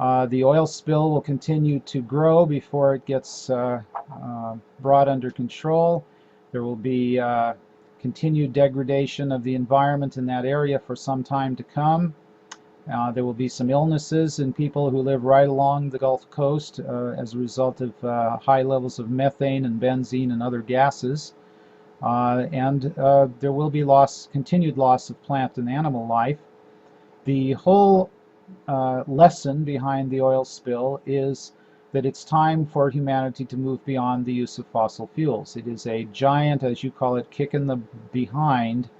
The oil spill will continue to grow before it gets brought under control. There will be continued degradation of the environment in that area for some time to come. There will be some illnesses in people who live right along the Gulf Coast as a result of high levels of methane and benzene and other gases. And there will be continued loss of plant and animal life. The whole lesson behind the oil spill is that it's time for humanity to move beyond the use of fossil fuels. It is a giant, as you call it, kick in the behind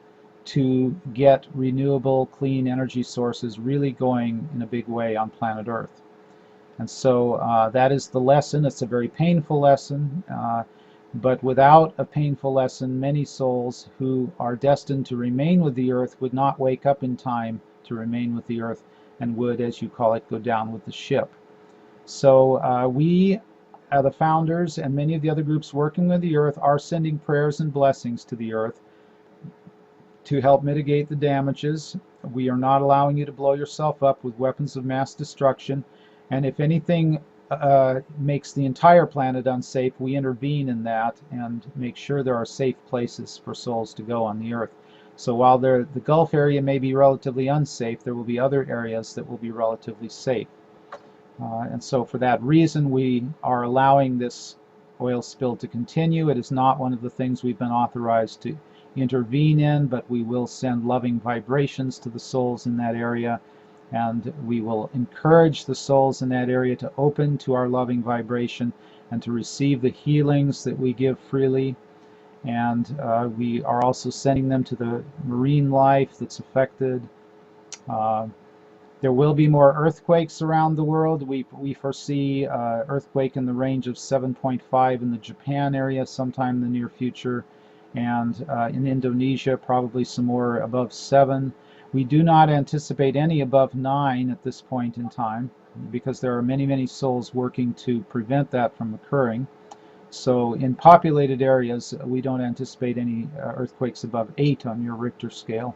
to get renewable, clean energy sources really going in a big way on planet Earth. And so that is the lesson. It's a very painful lesson, but without a painful lesson, many souls who are destined to remain with the Earth would not wake up in time to remain with the Earth and would, as you call it, go down with the ship. So we, the founders, and many of the other groups working with the Earth are sending prayers and blessings to the Earth to help mitigate the damages. We are not allowing you to blow yourself up with weapons of mass destruction, and if anything makes the entire planet unsafe, we intervene in that and make sure there are safe places for souls to go on the Earth. So while the Gulf area may be relatively unsafe, there will be other areas that will be relatively safe. And so for that reason, we are allowing this oil spill to continue. It is not one of the things we've been authorized to intervene in, but we will send loving vibrations to the souls in that area, and we will encourage the souls in that area to open to our loving vibration and to receive the healings that we give freely. And we are also sending them to the marine life that's affected. There will be more earthquakes around the world. We foresee earthquake in the range of 7.5 in the Japan area sometime in the near future, and in Indonesia probably some more above 7. We do not anticipate any above 9 at this point in time because there are many, many souls working to prevent that from occurring. So in populated areas, we don't anticipate any earthquakes above 8 on your Richter scale.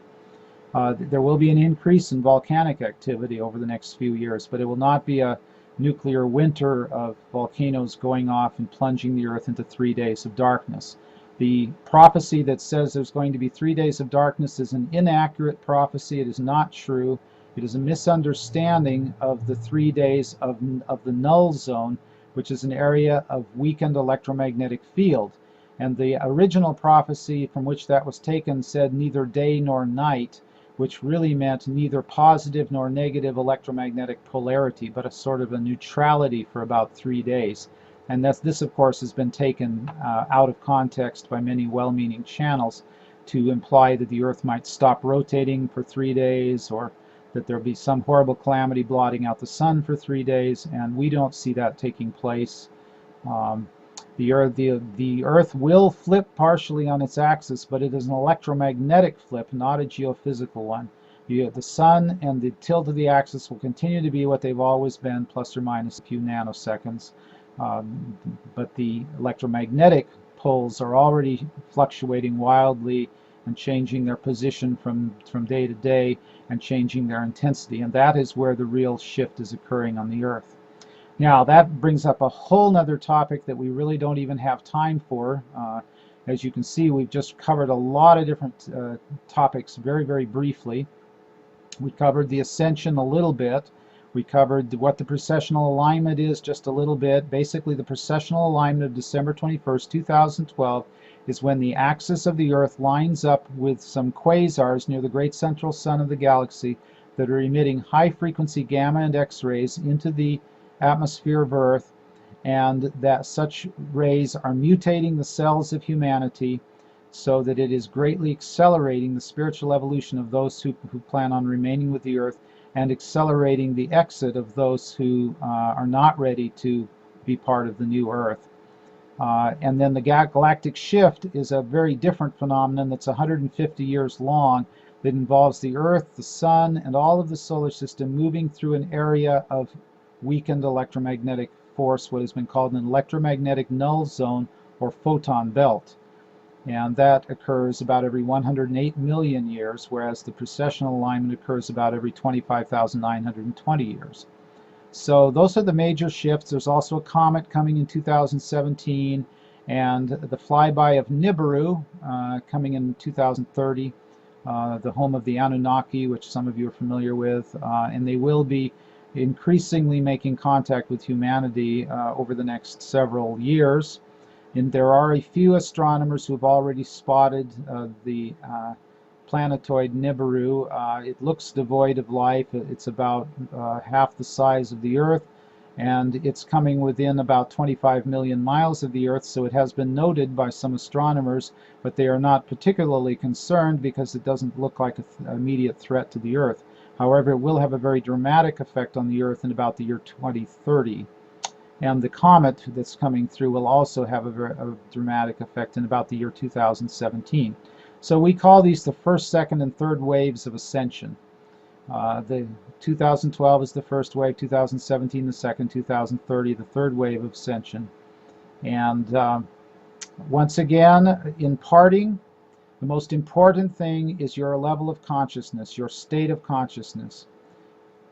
There will be an increase in volcanic activity over the next few years, but it will not be a nuclear winter of volcanoes going off and plunging the Earth into 3 days of darkness. The prophecy that says there's going to be 3 days of darkness is an inaccurate prophecy. It is not true. It is a misunderstanding of the 3 days of the null zone, which is an area of weakened electromagnetic field. And the original prophecy from which that was taken said neither day nor night, which really meant neither positive nor negative electromagnetic polarity, but a sort of a neutrality for about 3 days. And this, of course, has been taken out of context by many well-meaning channels to imply that the Earth might stop rotating for 3 days, or that there'll be some horrible calamity blotting out the sun for 3 days, and we don't see that taking place. The Earth will flip partially on its axis, but it is an electromagnetic flip, not a geophysical one. The sun and the tilt of the axis will continue to be what they've always been, plus or minus a few nanoseconds. But the electromagnetic poles are already fluctuating wildly and changing their position from day to day and changing their intensity. And that is where the real shift is occurring on the Earth. Now, that brings up a whole nother topic that we really don't even have time for. As you can see, we've just covered a lot of different topics very, very briefly. We covered the Ascension a little bit. We covered what the precessional alignment is just a little bit. Basically, the precessional alignment of December 21st, 2012 is when the axis of the Earth lines up with some quasars near the great central sun of the galaxy that are emitting high-frequency gamma and X-rays into the atmosphere of Earth, and that such rays are mutating the cells of humanity so that it is greatly accelerating the spiritual evolution of those who plan on remaining with the Earth, and accelerating the exit of those who are not ready to be part of the new Earth. And then the Galactic Shift is a very different phenomenon that's 150 years long, that involves the Earth, the Sun, and all of the solar system moving through an area of weakened electromagnetic force, what has been called an electromagnetic null zone or photon belt. And that occurs about every 108 million years, whereas the precessional alignment occurs about every 25,920 years. So those are the major shifts. There's also a comet coming in 2017, and the flyby of Nibiru coming in 2030, the home of the Anunnaki, which some of you are familiar with, and they will be increasingly making contact with humanity over the next several years. And there are a few astronomers who have already spotted the planetoid Nibiru. It looks devoid of life. It's about half the size of the Earth, and it's coming within about 25 million miles of the Earth, so it has been noted by some astronomers, but they are not particularly concerned because it doesn't look like an immediate threat to the Earth. However, it will have a very dramatic effect on the Earth in about the year 2030. And the comet that's coming through will also have a dramatic effect in about the year 2017. So we call these the first, second, and third waves of ascension. The 2012 is the first wave, 2017 the second, 2030 the third wave of ascension. And once again, in parting, the most important thing is your level of consciousness, your state of consciousness.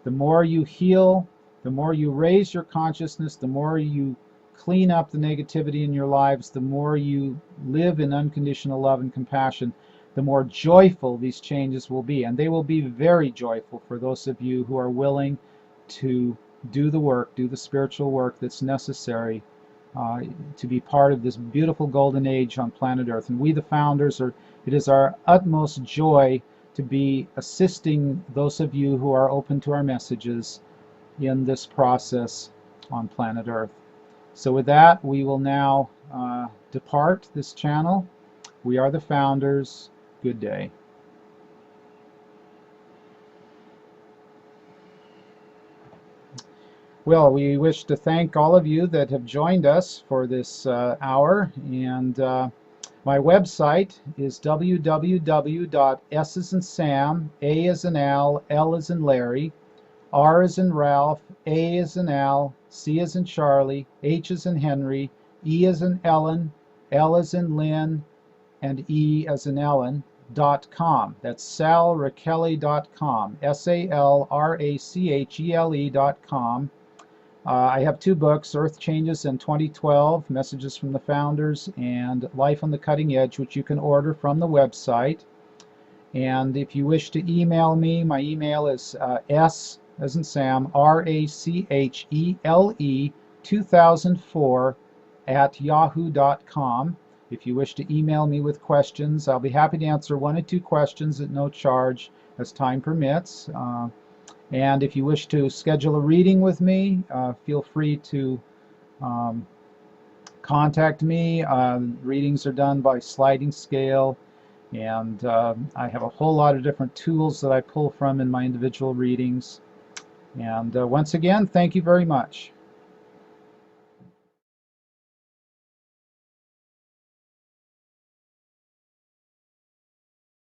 The more you heal, the more you raise your consciousness, the more you clean up the negativity in your lives, the more you live in unconditional love and compassion, the more joyful these changes will be. And they will be very joyful for those of you who are willing to do the work, do the spiritual work that's necessary to be part of this beautiful golden age on planet Earth. And we, the founders, it is our utmost joy to be assisting those of you who are open to our messages in this process on planet Earth. So with that, we will now depart this channel. We are the founders. Good day. Well, we wish to thank all of you that have joined us for this hour, and my website is www.s as in Sam, A as in Al, L as in Larry, R as in Ralph, A as in Al, C as in Charlie, H as in Henry, E as in Ellen, L as in Lynn, and E as in Ellen.com. That's salrachele.com, SALRACHELE.com. I have two books, Earth Changes in 2012, Messages from the Founders, and Life on the Cutting Edge, which you can order from the website. And if you wish to email me, my email is S as in Sam, RACHELE 2004@yahoo.com. If you wish to email me with questions, I'll be happy to answer 1 or 2 questions at no charge as time permits. And if you wish to schedule a reading with me, feel free to contact me. Readings are done by sliding scale, and I have a whole lot of different tools that I pull from in my individual readings. And once again, thank you very much.